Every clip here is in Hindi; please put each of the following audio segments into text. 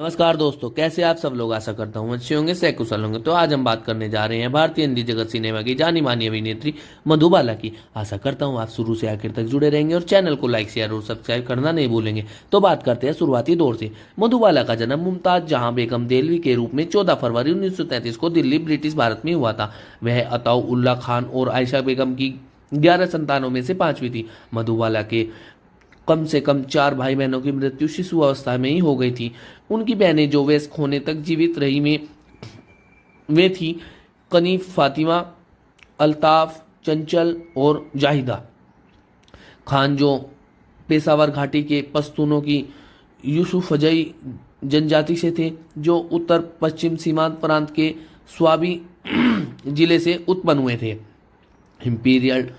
नमस्कार दोस्तों, कैसे आप सब लोग। आशा करता हूँ अच्छे होंगे, सकुशल होंगे। तो आज हम बात करने जा रहे हैं भारतीय हिंदी जगत सिनेमा की जानी मानी अभिनेत्री मधुबाला की। आशा करता हूँ आप शुरू से आखिर तक जुड़े रहेंगे और चैनल को लाइक शेयर और सब्सक्राइब करना नहीं भूलेंगे। तो बात करते हैं शुरुआती दौर से। मधुबाला का जन्म मुमताज जहां बेगम देलवी के रूप में 14 फरवरी 1933 को दिल्ली ब्रिटिश भारत में हुआ था। वह अताउल्ला खान और आयशा बेगम की 11 संतानों में से पांचवी थी। मधुबाला के कम से कम 4 भाई बहनों की मृत्यु शिशु अवस्था में ही हो गई थी। उनकी बहनें जो वयस्क होने तक जीवित रही में वे थी कनीफ, फातिमा, अल्ताफ, चंचल और जाहिदा खान, जो पेशावर घाटी के पश्तूनों की यूसुफजई जनजाति से थे, जो उत्तर पश्चिम सीमांत प्रांत के स्वाबी जिले से उत्पन्न हुए थे। इंपीरियल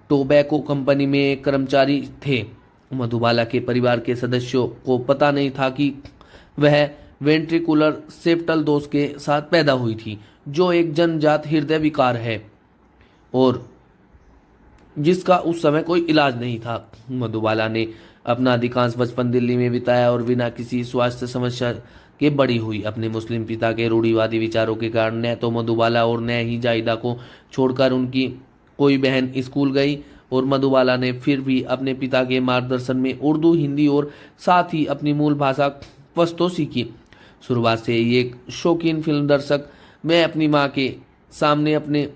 टोबैको कंपनी में एक कर्मचारी थे। मधुबाला के परिवार के सदस्यों को पता नहीं था कि वह वेंट्रिकुलर सेप्टल दोष के साथ पैदा हुई थी, जो एक जन्मजात हृदय विकार है और जिसका उस समय कोई इलाज नहीं था। मधुबाला ने अपना अधिकांश बचपन दिल्ली में बिताया और बिना किसी स्वास्थ्य समस्या के बड़ी हुई। अपने मुस्लिम पिता के रूढ़िवादी विचारों के कारण न तो मधुबाला और न ही जाहिदा को छोड़कर उनकी कोई बहन स्कूल गई, और मधुबाला ने फिर भी अपने पिता के मार्गदर्शन में उर्दू, हिंदी और साथ ही अपनी मूल भाषा पश्तो सीखी। शुरुआत से ही एक शौकीन फिल्म दर्शक, मैं अपनी माँ के सामने अपने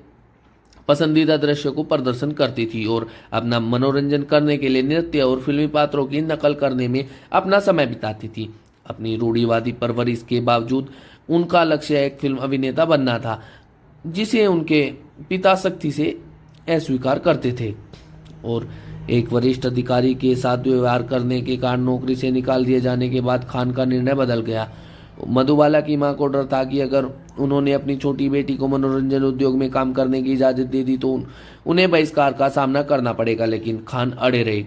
पसंदीदा दृश्य को प्रदर्शन करती थी और अपना मनोरंजन करने के लिए नृत्य और फिल्मी पात्रों की नकल करने में अपना समय बिताती थी। अपनी रूढ़िवादी परवरिश के बावजूद उनका लक्ष्य एक फिल्म अभिनेता बनना था, जिसे उनके पिता सख्ती से अस्वीकार करते थे और एक वरिष्ठ अधिकारी के साथ व्यवहार करने के कारण नौकरी से निकाल दिए जाने के बाद खान का निर्णय बदल गया। मधुबाला की मां को डर था कि अगर उन्होंने अपनी छोटी बेटी को मनोरंजन उद्योग में काम करने की इजाजत दे दी तो उन्हें बहिष्कार का सामना करना पड़ेगा, लेकिन खान अड़े रहे।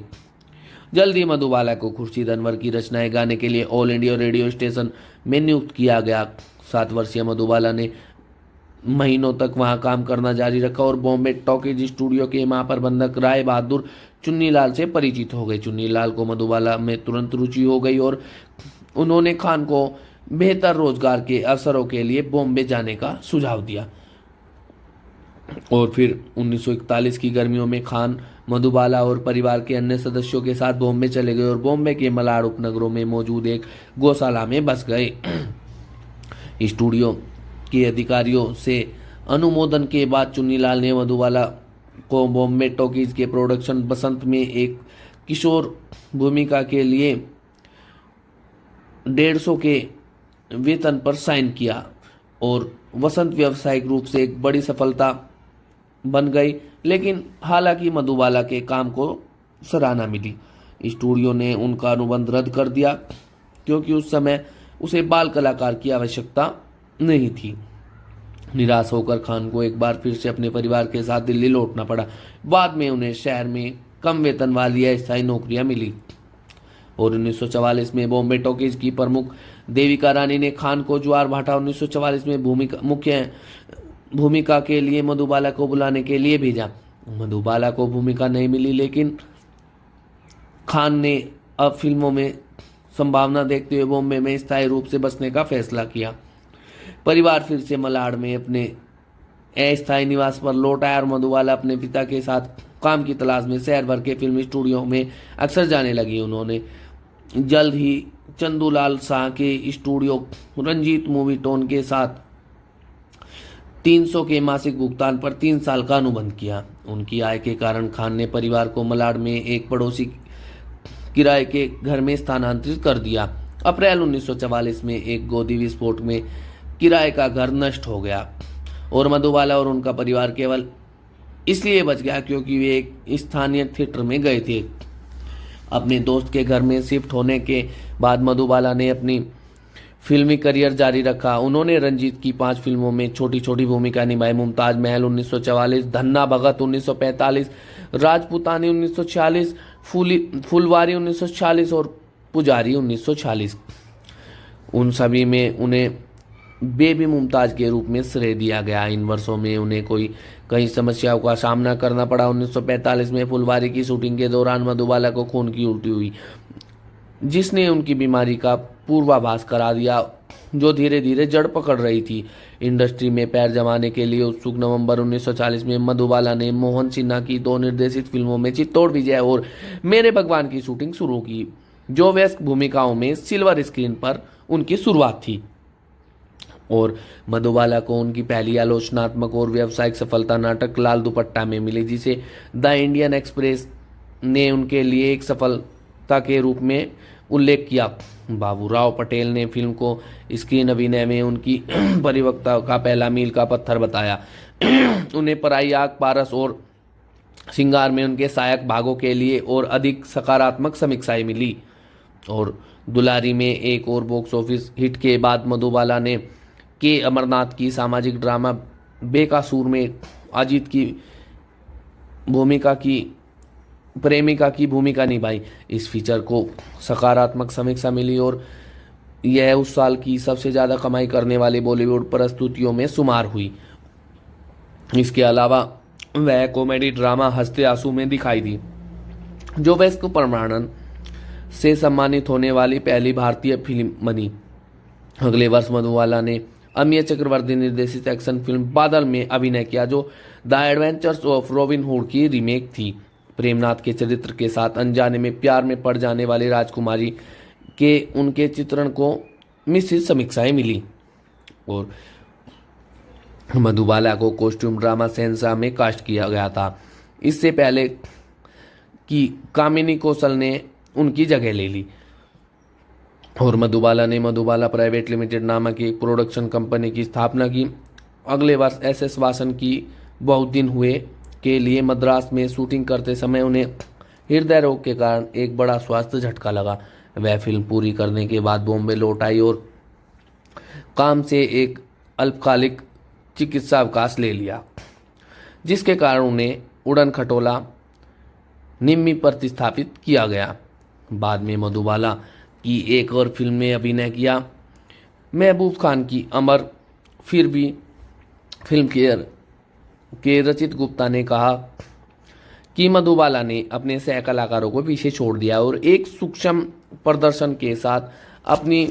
जल्द ही मधुबाला को खुर्शीद अनवर की रचनाएं गाने के लिए ऑल इंडिया रेडियो स्टेशन में नियुक्त किया गया। 7 वर्षीय मधुबाला ने महीनों तक वहां काम करना जारी रखा और बॉम्बे टॉकीज स्टूडियो के महाप्रबंधक राय बहादुर चुन्नीलाल से परिचित हो गए। चुन्नीलाल को मधुबाला में तुरंत रुचि हो गई और उन्होंने खान को बेहतर रोजगार के अवसरों के लिए बॉम्बे जाने का सुझाव दिया। और फिर 1941 की गर्मियों में खान मधुबाला और परिवार के अन्य सदस्यों के साथ बॉम्बे चले गए और बॉम्बे के मलाड उपनगरों में मौजूद एक गौशाला में बस गए। स्टूडियो के अधिकारियों से अनुमोदन के बाद चुन्नीलाल ने मधुबाला को बॉम्बे टॉकीज के प्रोडक्शन बसंत में एक किशोर भूमिका के लिए 150 के वेतन पर साइन किया और वसंत व्यावसायिक रूप से एक बड़ी सफलता बन गई। लेकिन हालांकि मधुबाला के काम को सराहना मिली, स्टूडियो ने उनका अनुबंध रद्द कर दिया क्योंकि उस समय उसे बाल कलाकार की आवश्यकता नहीं थी। निराश होकर खान को एक बार फिर से अपने परिवार के साथ दिल्ली लौटना पड़ा। बाद में उन्हें शहर में कम वेतन वाली अस्थायी नौकरियां मिली और 1944 में बॉम्बे टॉकीज की प्रमुख देविका रानी ने खान को ज्वार भाटा 1944 में मुख्य भूमिका के लिए मधुबाला को बुलाने के लिए भेजा। मधुबाला को भूमिका नहीं मिली, लेकिन खान ने अब फिल्मों में संभावना देखते हुए बॉम्बे में स्थायी रूप से बसने का फैसला किया। परिवार फिर से मलाड में अपने अस्थायी निवास पर लौट आया और मधुबाला अपने पिता के साथ काम की तलाश में शहर भर के फिल्मी स्टूडियो में अक्सर जाने लगी। उन्होंने जल्द ही चंदूलाल शाह के स्टूडियो रंजीत मूवी टोन के साथ 300 के मासिक भुगतान पर 3 साल का अनुबंध किया। उनकी आय के कारण खान ने परिवार को मलाड में एक पड़ोसी किराए के घर में स्थानांतरित कर दिया। अप्रैल 1944 में एक गोदी विस्फोट में किराए का घर नष्ट हो गया और मधुबाला और उनका परिवार केवल इसलिए बच गया क्योंकि वे एक स्थानीय थिएटर में गए थे। अपने दोस्त के घर में शिफ्ट होने के बाद मधुबाला ने अपनी फिल्मी करियर जारी रखा। उन्होंने रंजीत की 5 फिल्मों में छोटी छोटी भूमिका निभाई। मुमताज महल 1944, धन्ना भगत 1945, राजपुतानी 1946, फुलवारी 1946 और पुजारी 1946। उन सभी में उन्हें बेबी मुमताज के रूप में श्रेय दिया गया। इन वर्षों में उन्हें कई समस्याओं का सामना करना पड़ा। 1945 में फुलवारी की शूटिंग के दौरान मधुबाला को खून की उल्टी हुई। जिसने उनकी बीमारी का पूर्वाभास करा दिया, जो धीरे धीरे जड़ पकड़ रही थी। इंडस्ट्री में पैर जमाने के लिए उत्सुक नवंबर 1940 में मधुबाला ने मोहन सिन्हा की 2 निर्देशित फिल्मों में चित्तौड़ विजय और मेरे भगवान की शूटिंग शुरू की, जो वयस्क भूमिकाओं में सिल्वर स्क्रीन पर उनकी शुरुआत थी। और मधुबाला को उनकी पहली आलोचनात्मक और व्यावसायिक सफलता नाटक लाल दुपट्टा में मिली, जिसे द इंडियन एक्सप्रेस ने उनके लिए एक सफलता के रूप में उल्लेख किया। बाबूराव पटेल ने फिल्म को स्क्रीन अभिनय में उनकी परिपक्वता का पहला मील का पत्थर बताया। उन्हें पराई आग, पारस और श्रृंगार में उनके सहायक भागों के लिए और अधिक सकारात्मक समीक्षाएं मिली। और दुलारी में एक और बॉक्स ऑफिस हिट के बाद मधुबाला ने के अमरनाथ की सामाजिक ड्रामा बेकासूर में अजीत की प्रेमिका की भूमिका निभाई। इस फीचर को सकारात्मक समीक्षा मिली और यह उस साल की सबसे ज़्यादा कमाई करने वाली बॉलीवुड प्रस्तुतियों में शुमार हुई। इसके अलावा वह कॉमेडी ड्रामा हंसते आंसू में दिखाई दी, जो वयस्क प्रमाणन से सम्मानित होने वाली पहली भारतीय फिल्म बनी। अगले वर्ष मधुबाला ने अमिय चक्रवर्ती निर्देशित एक्शन फिल्म बादल में अभिनय किया, जो the adventures of robin hood की रीमेक थी। प्रेमनाथ के चरित्र के साथ अनजाने में प्यार में पड़ जाने वाली राजकुमारी के उनके चित्रण को मिश्रित समीक्षाएं मिली। और मधुबाला को कॉस्ट्यूम ड्रामा शहंशाह में कास्ट किया गया था, इससे पहले कि कामिनी कौशल ने उनकी जगह ले ली। और मधुबाला ने मधुबाला प्राइवेट लिमिटेड नामक एक प्रोडक्शन कंपनी की स्थापना की। अगले वर्ष एस वासन की बहुत दिन हुए के लिए मद्रास में शूटिंग करते समय उन्हें हृदय रोग के कारण एक बड़ा स्वास्थ्य झटका लगा। वह फिल्म पूरी करने के बाद बॉम्बे लौट आई और काम से एक अल्पकालिक चिकित्सा अवकाश ले लिया, जिसके कारण उन्हें उड़न खटोला निम्मी प्रतिस्थापित किया गया। बाद में मधुबाला की एक और फिल्म में अभिनय किया। महबूब खान की अमर फिर भी फिल्म केयर के रचित गुप्ता ने कहा कि मधुबाला ने अपने सह कलाकारों को पीछे छोड़ दिया और एक सूक्ष्म प्रदर्शन के साथ अपनी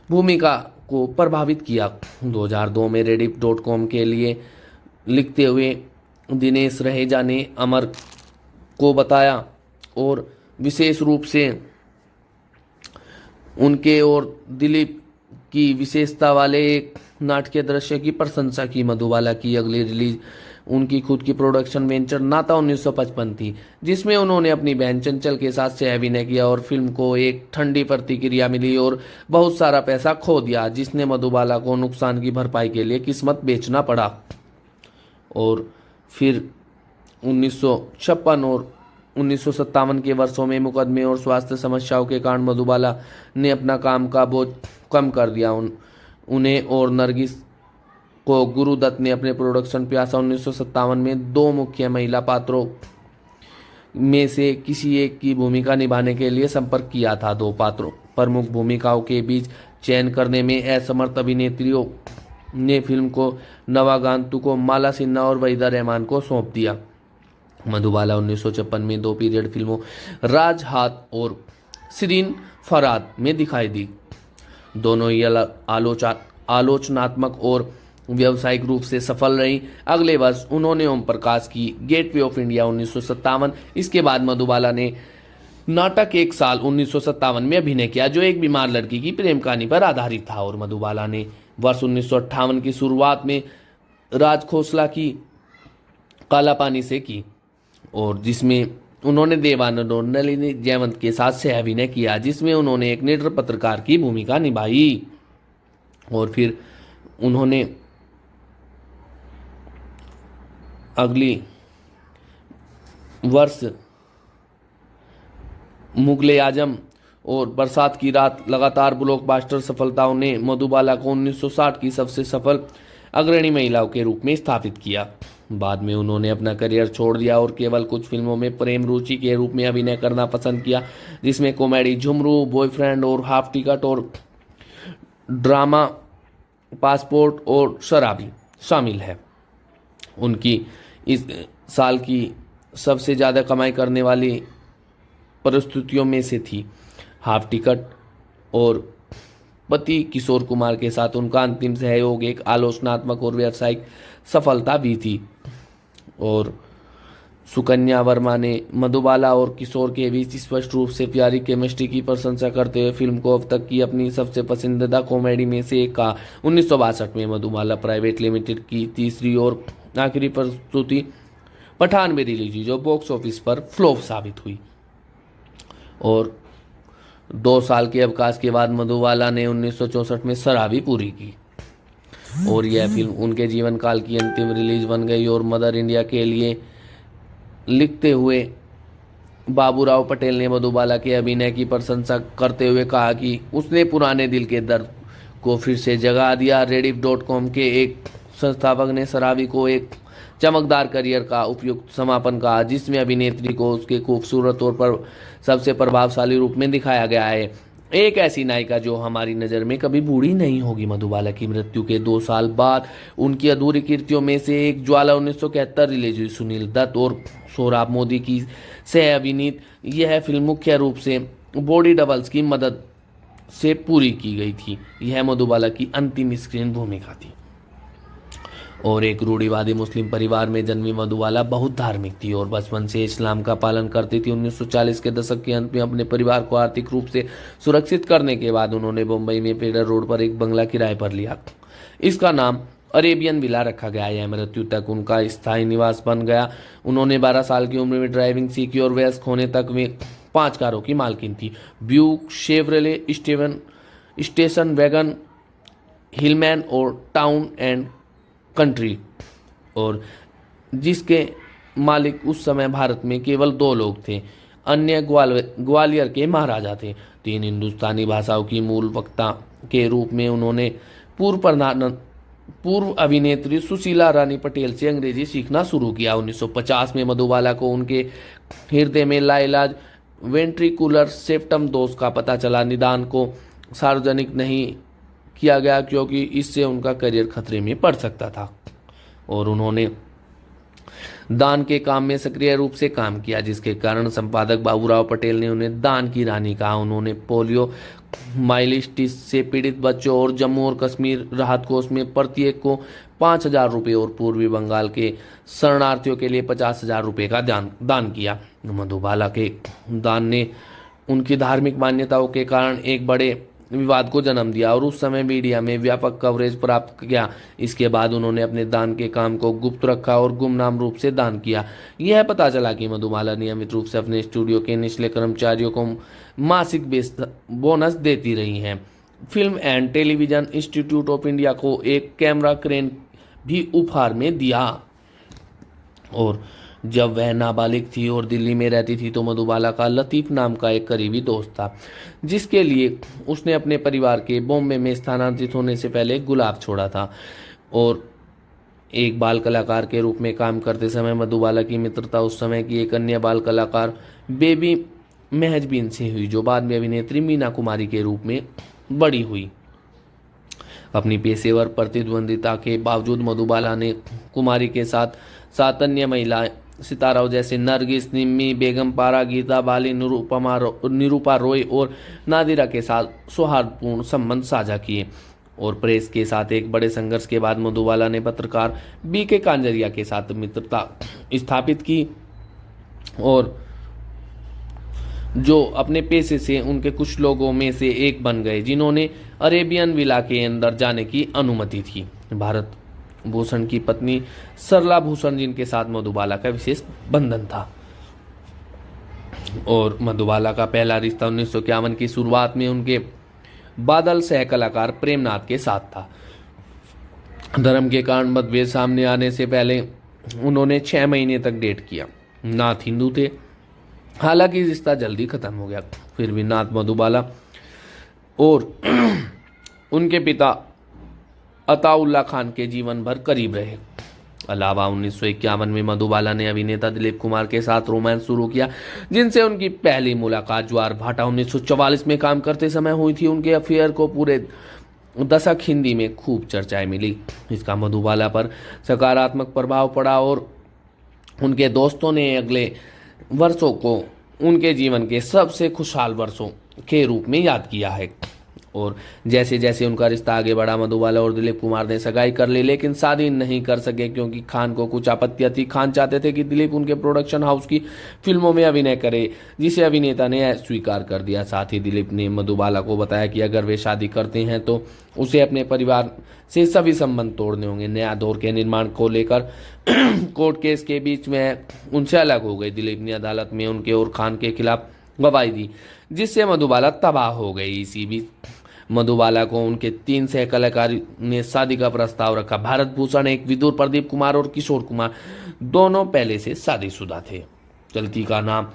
भूमिका को प्रभावित किया। 2002 में Reddit.com के लिए लिखते हुए दिनेश रहेजा ने अमर को बताया और विशेष रूप से उनके और दिलीप की विशेषता वाले एक नाटकीय दृश्य की प्रशंसा की। मधुबाला की अगली रिलीज उनकी खुद की प्रोडक्शन वेंचर नाता 1955 थी, जिसमें उन्होंने अपनी बहन चंचल के साथ सह अभिनय किया और फिल्म को एक ठंडी प्रतिक्रिया मिली और बहुत सारा पैसा खो दिया, जिसने मधुबाला को नुकसान की भरपाई के लिए किस्मत बेचना पड़ा। और फिर 1956 और 1957 के वर्षों में मुकदमे और स्वास्थ्य समस्याओं के कारण मधुबाला ने अपना काम का बोझ कम कर दिया। उन्हें और नरगिस को गुरुदत्त ने अपने प्रोडक्शन प्यासा 1957 में 2 मुख्य महिला पात्रों में से किसी एक की भूमिका निभाने के लिए संपर्क किया था। 2 पात्रों प्रमुख भूमिकाओं के बीच चयन करने में असमर्थ अभिनेत्रियों ने फिल्म को नवागांतु को माला सिन्हा और वहीदा रहमान को सौंप दिया। मधुबाला 1956 में 2 पीरियड फिल्मों राज हाथ और सीरीन फराद में दिखाई दी। दोनों ही आलोचनात्मक और व्यावसायिक रूप से सफल रही। अगले वर्ष उन्होंने ओम प्रकाश की गेटवे ऑफ इंडिया 1957, इसके बाद मधुबाला ने नाटक एक साल 1957 में अभिनय किया, जो एक बीमार लड़की की प्रेम कहानी पर आधारित था। और मधुबाला ने वर्ष 1958 की शुरुआत में राज खोसला की काला पानी से की, और जिसमें उन्होंने देवानंद और नलिनी जयवंत के साथ सह अभिनय किया, जिसमें उन्होंने एक निडर पत्रकार की भूमिका निभाई। और फिर उन्होंने अगली वर्ष मुगले आजम और बरसात की रात लगातार ब्लॉकबस्टर सफलताओं ने मधुबाला को 1960 की सबसे सफल अग्रणी महिलाओं के रूप में स्थापित किया। बाद में उन्होंने अपना करियर छोड़ दिया और केवल कुछ फिल्मों में प्रेम रुचि के रूप में अभिनय करना पसंद किया, जिसमें कॉमेडी झुमरू, बॉयफ्रेंड और हाफ टिकट और ड्रामा पासपोर्ट और शराबी शामिल है। उनकी इस साल की सबसे ज़्यादा कमाई करने वाली परिस्थितियों में से थी। हाफ टिकट और पति किशोर कुमार के साथ उनका अंतिम सहयोग एक आलोचनात्मक और व्यावसायिक सफलता भी थी। और सुकन्या वर्मा ने मधुबाला और किशोर के बीच स्पष्ट रूप से प्यारी केमिस्ट्री की प्रशंसा करते हुए फिल्म को अब तक की अपनी सबसे पसंदीदा कॉमेडी में से एक कहा। 1962 में मधुबाला प्राइवेट लिमिटेड की तीसरी और आखिरी प्रस्तुति पठान में रिलीज हुई, जो बॉक्स ऑफिस पर फ्लॉप साबित हुई। और 2 साल के अवकाश के बाद मधुबाला ने 1964 में शराबी पूरी की और यह फिल्म उनके जीवन काल की अंतिम रिलीज बन गई। और मदर इंडिया के लिए लिखते हुए बाबूराव पटेल ने मधुबाला के अभिनय की प्रशंसा करते हुए कहा कि उसने पुराने दिल के दर्द को फिर से जगा दिया। Rediff.com के एक संस्थापक ने शराबी को एक चमकदार करियर का उपयुक्त समापन कहा, जिसमें अभिनेत्री को उसके खूबसूरत तौर पर सबसे प्रभावशाली रूप में दिखाया गया है, एक ऐसी नायिका जो हमारी नज़र में कभी बूढ़ी नहीं होगी। मधुबाला की मृत्यु के 2 साल बाद उनकी अधूरी कृतियों में से एक ज्वाला 1971 रिलीज हुई। सुनील दत्त और सोहराब मोदी की सह अभिनीत यह फिल्म मुख्य रूप से बॉडी डबल्स की मदद से पूरी की गई थी। यह मधुबाला की अंतिम स्क्रीन भूमिका थी। और एक रूढ़िवादी मुस्लिम परिवार में जन्मी मधुबाला बहुत धार्मिक थी और बचपन से इस्लाम का पालन करती थी। 1940 के दशक के अंत में अपने परिवार को आर्थिक रूप से सुरक्षित करने के बाद उन्होंने मुंबई में पेडर रोड पर एक बंगला किराए पर लिया। इसका नाम अरेबियन विला रखा गया। यह मृत्यु तक उनका स्थायी निवास बन गया। उन्होंने 12 साल की उम्र में ड्राइविंग सीखी और वयस्क होने तक वे 5 कारों की मालकिन थी, Buick, Chevrolet, station wagon, Hillman और टाउन एंड कंट्री, और जिसके मालिक उस समय भारत में केवल 2 लोग थे। अन्य ग्वालियर के महाराजा थे। 3 हिंदुस्तानी भाषाओं की मूल वक्ता के रूप में उन्होंने पूर्व अभिनेत्री सुशीला रानी पटेल से अंग्रेजी सीखना शुरू किया। 1950 में मधुबाला को उनके हृदय में लाइलाज वेंट्रिकुलर सेप्टम दोष का पता चला। निदान को सार्वजनिक नहीं किया गया क्योंकि इससे उनका करियर खतरे में पड़ सकता था। और उन्होंने दान के काम में सक्रिय रूप से काम किया, जिसके कारण संपादक बाबूराव पटेल ने उन्हें दान की रानी कहा। उन्होंने पोलियो माइलिटिस से पीड़ित बच्चों और जम्मू और कश्मीर राहत कोष में प्रत्येक को 5,000 रुपये और पूर्वी बंगाल के शरणार्थियों के लिए 50,000 रुपये का दान किया। मधुबाला के दान ने उनकी धार्मिक मान्यताओं के कारण एक बड़े विवाद को जन्म दिया और उस समय मीडिया में व्यापक कवरेज प्राप्त किया। इसके बाद उन्होंने अपने दान के काम को गुप्त रखा और गुमनाम रूप से दान किया। यह पता चला कि मधुबाला नियमित रूप से अपने स्टूडियो के निचले कर्मचारियों को मासिक बोनस देती रही हैं। Film and television institute of India को एक कैमरा क्रेन भी उपहार में दिया। और जब वह नाबालिग थी और दिल्ली में रहती थी तो मधुबाला का लतीफ़ नाम का एक करीबी दोस्त था, जिसके लिए उसने अपने परिवार के बॉम्बे में स्थानांतरित होने से पहले गुलाब छोड़ा था। और एक बाल कलाकार के रूप में काम करते समय मधुबाला की मित्रता उस समय की एक अन्य बाल कलाकार बेबी मेहजबीन से हुई, जो बाद में अभिनेत्री मीना कुमारी के रूप में बड़ी हुई। अपनी पेशेवर प्रतिद्वंदिता के बावजूद मधुबाला ने कुमारी के साथ 7 अन्य महिला सिताराओं जैसे नरगिस, निम्मी, बेगम पारा, गीता बाली, निरूपा रॉय और नादिरा के साथ सौहार्दपूर्ण संबंध साझा किए। और प्रेस के साथ एक बड़े संघर्ष के बाद मधुबाला ने पत्रकार BK कांजरिया के साथ मित्रता स्थापित की, और जो अपने पेशे से उनके कुछ लोगों में से एक बन गए जिन्होंने अरेबियन विला के अंदर जाने की अनुमति थी। भारत भूषण की पत्नी सरला भूषण, जिनके साथ मधुबाला का विशेष बंधन था। और मधुबाला का पहला रिश्ता 1951 की शुरुआत में उनके बादल सह कलाकार प्रेमनाथ के साथ था। धर्म के कारण मतभेद सामने आने से पहले उन्होंने 6 महीने तक डेट किया। नाथ हिंदू थे, हालांकि रिश्ता जल्दी खत्म हो गया। फिर भी नाथ मधुबाला और उनके पिता अताउल्ला खान के जीवन भर करीब रहे। अलावा 1951 में मधुबाला ने अभिनेता दिलीप कुमार के साथ रोमांस शुरू किया, जिनसे उनकी पहली मुलाकात ज्वार भाटा 1944 में काम करते समय हुई थी। उनके अफेयर को पूरे दशक हिंदी में खूब चर्चाएं मिली। इसका मधुबाला पर सकारात्मक प्रभाव पड़ा और उनके दोस्तों ने अगले वर्षों को उनके जीवन के सबसे खुशहाल वर्षों के रूप में याद किया है। और जैसे जैसे उनका रिश्ता आगे बढ़ा, मधुबाला और दिलीप कुमार ने सगाई कर ली, लेकिन शादी नहीं कर सके क्योंकि खान को कुछ आपत्तियां थी। खान चाहते थे कि दिलीप उनके प्रोडक्शन हाउस की फिल्मों में अभिनय करे, जिसे अभिनेता ने स्वीकार कर दिया। साथ ही दिलीप ने मधुबाला को बताया कि अगर वे शादी करते हैं तो उसे अपने परिवार से सभी संबंध तोड़ने होंगे। नया दौर के निर्माण को लेकर कोर्ट केस के बीच में उनसे अलग हो गई। दिलीप ने अदालत में उनके और खान के खिलाफ गवाही दी, जिससे मधुबाला तबाह हो गई। इसी बीच मधुबाला को उनके 3 सह कलाकार ने शादी का प्रस्ताव रखा। भारत भूषण, एक विदुर, प्रदीप कुमार और किशोर कुमार दोनों पहले से शादीशुदा थे। चलती का नाम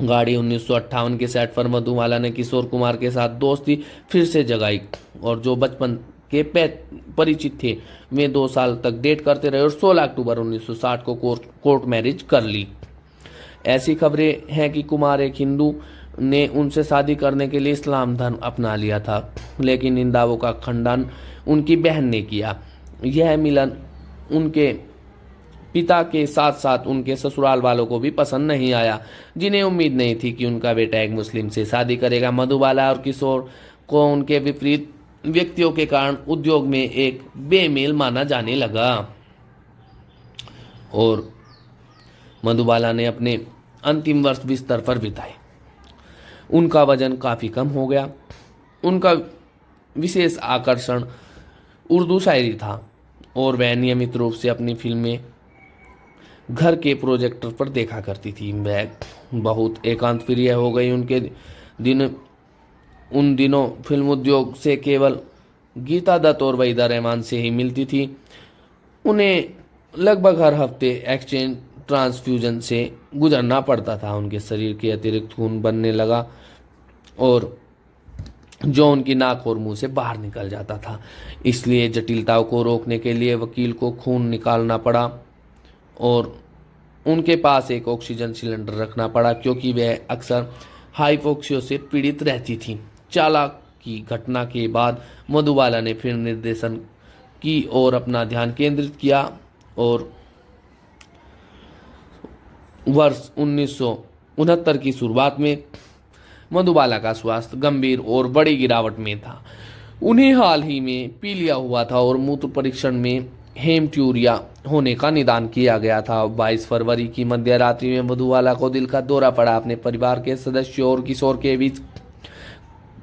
गाड़ी 1958 के सेट पर मधुबाला ने किशोर कुमार के साथ दोस्ती फिर से जगाई और जो बचपन के परिचित थे वे 2 साल तक डेट करते रहे और 16 अक्टूबर 1960 को कोर्ट मैरिज कर ली। ऐसी खबरें हैं कि कुमार एक हिंदू ने उनसे शादी करने के लिए इस्लाम धर्म अपना लिया था, लेकिन इन दावों का खंडन उनकी बहन ने किया। यह मिलन उनके पिता के साथ साथ उनके ससुराल वालों को भी पसंद नहीं आया, जिन्हें उम्मीद नहीं थी कि उनका बेटा एक मुस्लिम से शादी करेगा। मधुबाला और किशोर को उनके विपरीत व्यक्तियों के कारण उद्योग में एक बेमेल माना जाने लगा और मधुबाला ने अपने अंतिम वर्ष बिस्तर पर बिताए। उनका वजन काफ़ी कम हो गया। उनका विशेष आकर्षण उर्दू शायरी था और वह नियमित रूप से अपनी फिल्में घर के प्रोजेक्टर पर देखा करती थी। वह बहुत एकांत प्रिय हो गई। उन दिनों फिल्म उद्योग से केवल गीता दत्त और वहीदा रहमान से ही मिलती थी। उन्हें लगभग हर हफ्ते एक्सचेंज ट्रांसफ्यूजन से गुजरना पड़ता था। उनके शरीर के अतिरिक्त खून बनने लगा और जो उनकी नाक और मुंह से बाहर निकल जाता था। इसलिए जटिलताओं को रोकने के लिए वकील को खून निकालना पड़ा और उनके पास एक ऑक्सीजन सिलेंडर रखना पड़ा, क्योंकि वह अक्सर हाइपोक्सिया से पीड़ित रहती थी। चालाक की घटना के बाद मधुबाला ने फिल्म निर्देशन की और अपना ध्यान केंद्रित किया और वर्ष 1969 की शुरुआत में मधुबाला का स्वास्थ्य गंभीर और बड़ी गिरावट में था। उन्हें हाल ही में पीलिया हुआ था और मूत्र परीक्षण में हेमट्यूरिया होने का निदान किया गया था। 22 फरवरी की मध्य रात्रि में मधुबाला को दिल का दौरा पड़ा। अपने परिवार के सदस्यों और किशोर के बीच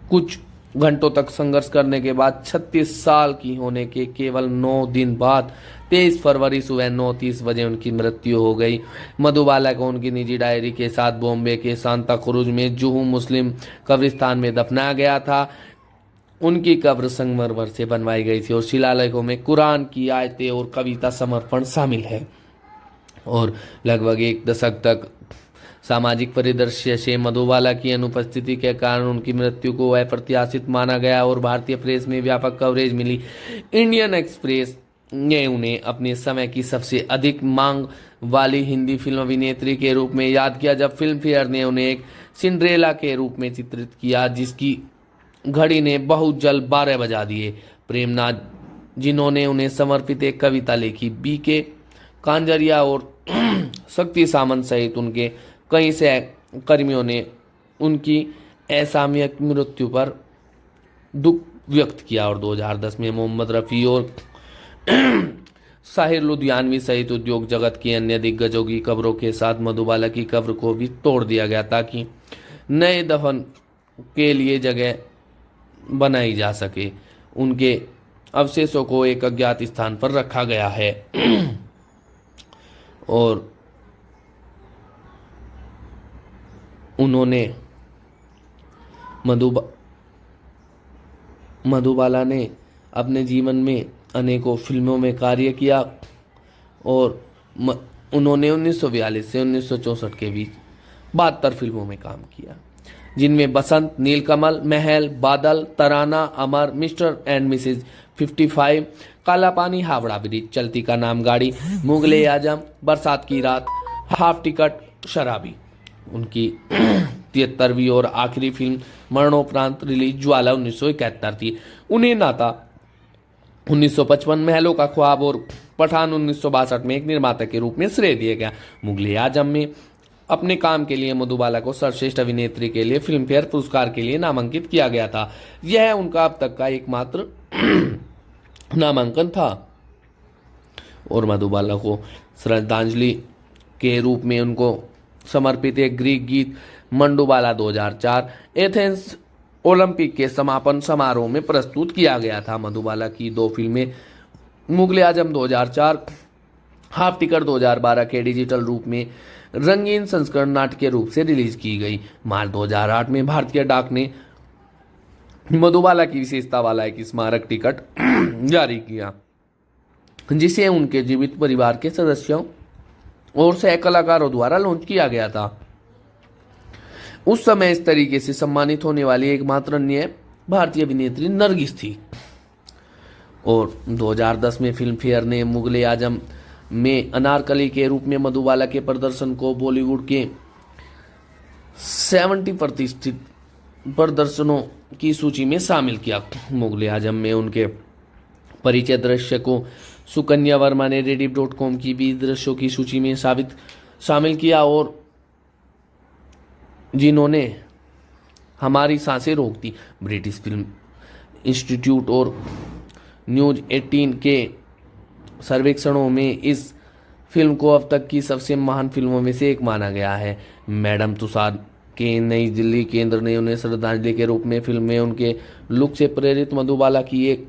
कुछ घंटों तक संघर्ष करने के बाद 36 साल की होने के केवल 9 दिन बाद 23 फरवरी सुबह 9:30 बजे उनकी मृत्यु हो गई। मधुबाला को उनकी निजी डायरी के साथ बॉम्बे के सांता क्रूज में जुहू मुस्लिम कब्रिस्तान में दफनाया गया था। उनकी कब्र संगमरमर से बनवाई गई थी और शिलालेखों में कुरान की आयतें और कविता समर्पण शामिल है। और लगभग 1 दशक तक सामाजिक परिदृश्य से मधुबाला की अनुपस्थिति के कारण उनकी मृत्यु को अप्रत्याशित माना गया और भारतीय प्रेस में व्यापक कवरेज मिली। इंडियन एक्सप्रेस ने उन्हें अपने समय की सबसे अधिक मांग वाली हिंदी फिल्म अभिनेत्री के रूप में याद किया, जब फिल्म फेयर ने उन्हें एक सिंड्रेला के रूप में चित्रित किया, जिसकी घड़ी ने बहुत जल्द 12 बजा दिए। प्रेमनाथ, जिन्होंने उन्हें समर्पित एक कविता लिखी, बीके कांजरिया और शक्ति सामंत सहित उनके कई सहकर्मियों ने उनकी असामयिक मृत्यु पर दुख व्यक्त किया और 2010 में मोहम्मद रफ़ी और साहिर लुधियानवी सहित उद्योग जगत की अन्य दिग्गजों की कब्रों के साथ मधुबाला की कब्र को भी तोड़ दिया गया ताकि नए दफन के लिए जगह बनाई जा सके। उनके अवशेषों को एक अज्ञात स्थान पर रखा गया है और उन्होंने मधुबाला ने अपने जीवन में अनेकों फिल्मों में कार्य किया और उन्होंने 1942 से 1964 के बीच 72 फिल्मों में काम किया, जिनमें बसंत, नीलकमल, महल, बादल, तराना, अमर, मिस्टर एंड मिसेज 55, काला पानी, हावड़ा ब्रिज, चलती का नाम गाड़ी, मुगले आजम, बरसात की रात, हाफ टिकट, शराबी। उनकी 73वीं और आखिरी फिल्म मरणोपरांत रिलीज ज्वाला 1971 थी। उन्हें नाता 1955, महलों का ख्वाब और पठान 1962 में एक निर्माता के रूप में श्रेय दिया गया। मुगले आजम में अपने काम के लिए मधुबाला को सर्वश्रेष्ठ अभिनेत्री के लिए फिल्म फेयर पुरस्कार के लिए नामांकित किया गया था। यह उनका अब तक का एकमात्र नामांकन था। और मधुबाला को श्रद्धांजलि के रूप में उनको समर्पित एक ग्रीक गीत मंडुबाला 2004 एथेंस ओलंपिक के समापन समारोह में प्रस्तुत किया गया था। मधुबाला की 2 फिल्में मुगले आजम 2004, हाफ टिकट 2012 के डिजिटल रूप में रंगीन संस्करण नाट्य रूप से रिलीज की गई। मार्च 2008 में भारतीय डाक ने मधुबाला की विशेषता वाला एक स्मारक टिकट जारी किया, जिसे उनके जीवित परिवार के सदस्यों और सह कलाकारों द्वारा लॉन्च किया गया था। उस समय इस तरीके से सम्मानित होने वाली एकमात्र अन्य भारतीय अभिनेत्री नरगिस थी। और 2010 में फिल्म फेयर ने मुगले आजम में अनारकली के रूप में मधुबाला के प्रदर्शन को बॉलीवुड के 70 प्रतिष्ठित प्रदर्शनों की सूची में शामिल किया। मुगले आजम में उनके परिचय दृश्य को सुकन्या वर्मा ने rediff.com की 20 दृश्यों की सूची में शामिल किया, और जिन्होंने हमारी सांसें रोक दी। ब्रिटिश फिल्म इंस्टीट्यूट और न्यूज 18 के सर्वेक्षणों में इस फिल्म को अब तक की सबसे महान फिल्मों में से एक माना गया है। मैडम तुसाद के नई दिल्ली केंद्र ने उन्हें श्रद्धांजलि के रूप में फिल्म में उनके लुक से प्रेरित मधुबाला की एक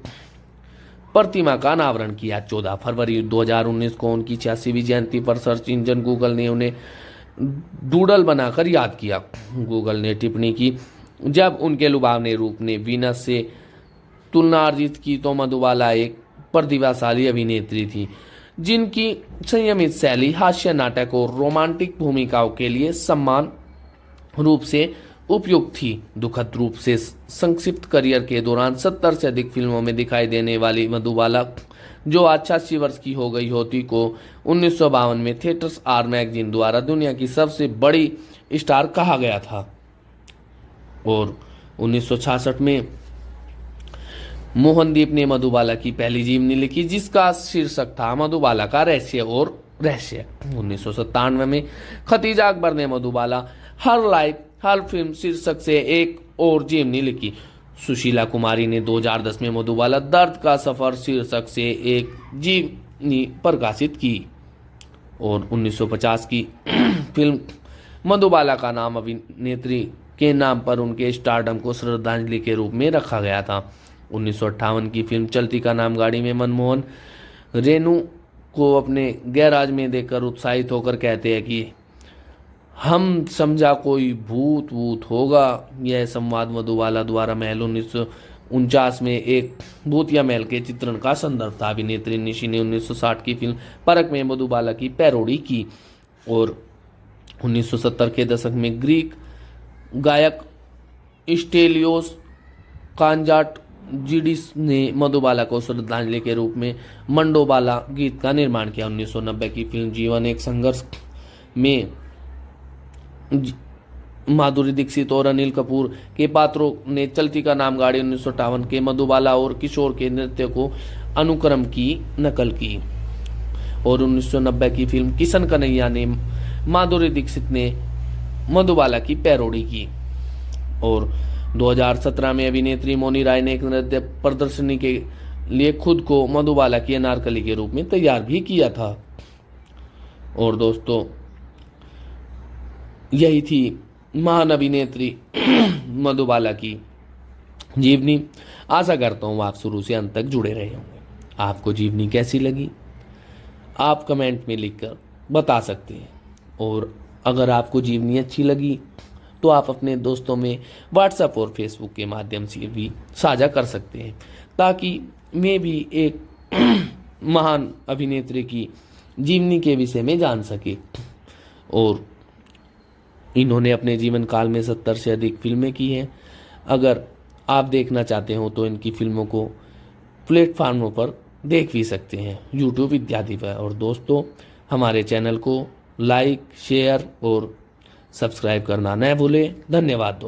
प्रतिमा का अनावरण किया। 14 फरवरी 2019 को उनकी 86वीं जयंती पर सर्च इंजन गूगल ने उन्हें डूडल बनाकर याद किया। गूगल ने टिप्पणी की, जब उनके लुभावने रूप ने वीनस से तुलना अर्जित की तो मधुबाला एक प्रतिभाशाली अभिनेत्री थी, जिनकी संयमित शैली हास्य नाटक और रोमांटिक भूमिकाओं के लिए समान रूप से उपयुक्त थी। दुखद रूप से संक्षिप्त करियर के दौरान 70 से अधिक फिल्मों में दिखाई देने वाली मधुबाला, जो आज 86 वर्ष की हो गई होती, को 1952 में थिएटर्स आर मैगजीन द्वारा दुनिया की सबसे बड़ी स्टार कहा गया था। और 1966 में मोहनदीप ने मधुबाला की पहली जीवनी लिखी, जिसका शीर्षक था मधुबाला का रहस्य और रहस्य। 1997 में खतीजा अकबर ने मधुबाला हर लाइफ हर फिल्म शीर्षक से एक और जीवनी लिखी। सुशीला कुमारी ने 2010 में मधुबाला दर्द का सफर शीर्षक से एक जीवनी प्रकाशित की। और 1950 की फिल्म मधुबाला का नाम अभिनेत्री के नाम पर उनके स्टारडम को श्रद्धांजलि के रूप में रखा गया था। 1958 की फिल्म चलती का नाम गाड़ी में मनमोहन रेणु को अपने गैराज में देखकर उत्साहित होकर कहते हैं कि हम समझा कोई भूत वूत होगा। यह संवाद मधुबाला द्वारा महल 1949 में एक भूतिया महल के चित्रण का संदर्भ था। अभिनेत्री निशी ने 1960 की फिल्म परख में मधुबाला की पैरोडी की। और 1970 के दशक में ग्रीक गायक स्टेलियोस कांजाटजिडिस ने मधुबाला को श्रद्धांजलि के रूप में मंडोबाला गीत का निर्माण किया। 1990 की फिल्म जीवन एक संघर्ष में माधुरी दीक्षित और अनिल कपूर के पात्रों ने चलती का नाम गाड़ी 1958 के मधुबाला और किशोर के नृत्य को अनुक्रम की नकल की। और 1990 की फिल्म किशन कन्हैया ने माधुरी दीक्षित ने मधुबाला की पैरोडी की। और 2017 में अभिनेत्री मोनी राय ने एक नृत्य प्रदर्शनी के लिए खुद को मधुबाला की अनारकली के रूप में तैयार भी किया था। और दोस्तों, यही थी महान अभिनेत्री मधुबाला की जीवनी। आशा करता हूँ आप शुरू से अंत तक जुड़े रहे होंगे। आपको जीवनी कैसी लगी आप कमेंट में लिखकर बता सकते हैं। और अगर आपको जीवनी अच्छी लगी तो आप अपने दोस्तों में व्हाट्सएप और फेसबुक के माध्यम से भी साझा कर सकते हैं, ताकि मैं भी एक महान अभिनेत्री की जीवनी के विषय में जान सके। और इन्होंने अपने जीवन काल में 70 से अधिक फिल्में की हैं। अगर आप देखना चाहते हो तो इनकी फिल्मों को प्लेटफार्मों पर देख भी सकते हैं, यूट्यूब इत्यादि पर। और दोस्तों, हमारे चैनल को लाइक, शेयर और सब्सक्राइब करना न भूलें। धन्यवाद दोस्तों।